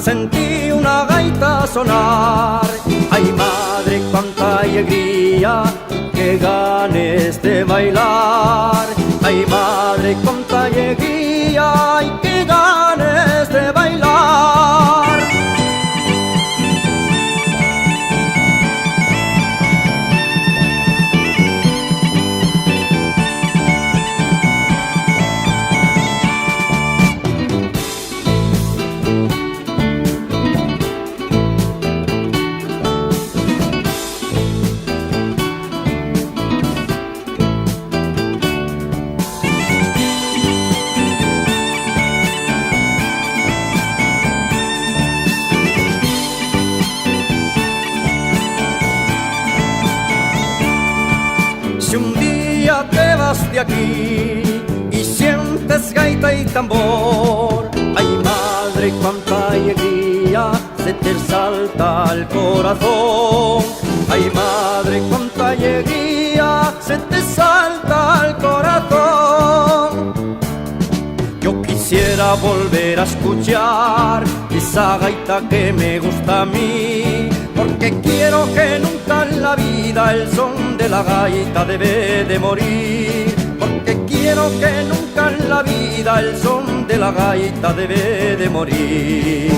sentí una gaita sonar. Ay madre, cuánta alegría, qué ganes de bailar. Ay madre, cuánta alegría, y qué ganes de bailar. Si un día te vas de aquí y sientes gaita y tambor, ay madre, cuánta alegría, se te salta al corazón. Ay madre, cuánta alegría, se te salta al corazón. Yo quisiera volver a escuchar esa gaita que me gusta a mí, porque quiero que nunca en la vida el son de la gaita debe de morir. Porque quiero que nunca en la vida el son de la gaita debe de morir.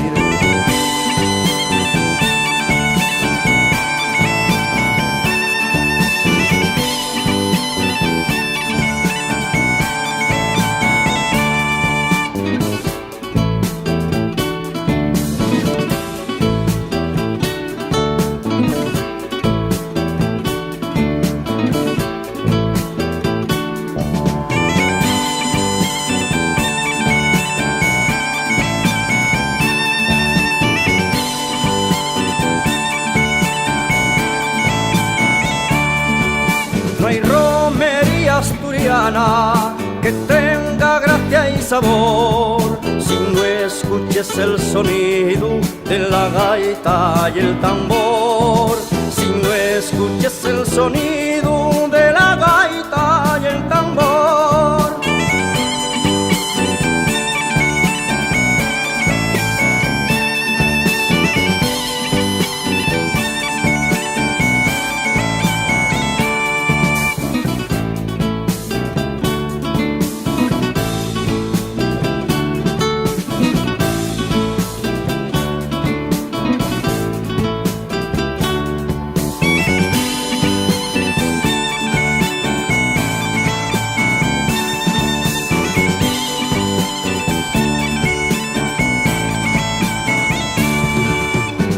No hay romería asturiana que tenga gracia y sabor si no escuches el sonido de la gaita y el tambor. Si no escuches el sonido de la gaita y el tambor.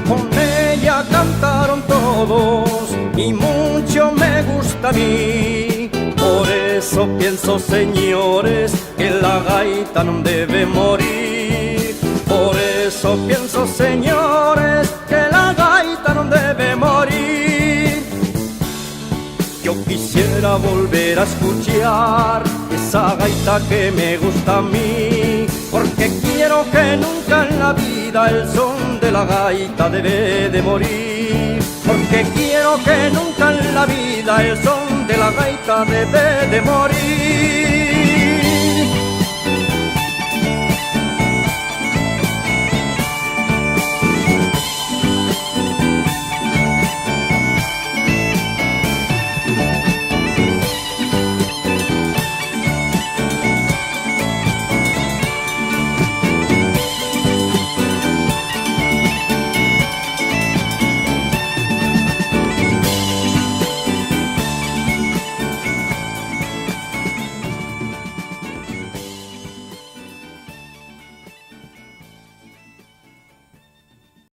Con ella cantaron todos y mucho me gusta a mí. Por eso pienso, señores, que la gaita no debe morir. Por eso pienso, señores, que la gaita no debe morir. Yo quisiera volver a escuchar esa gaita que me gusta a mí, porque quiero que nunca en la vida el son de la gaita debe de morir. Porque quiero que nunca en la vida el son de la gaita debe de morir.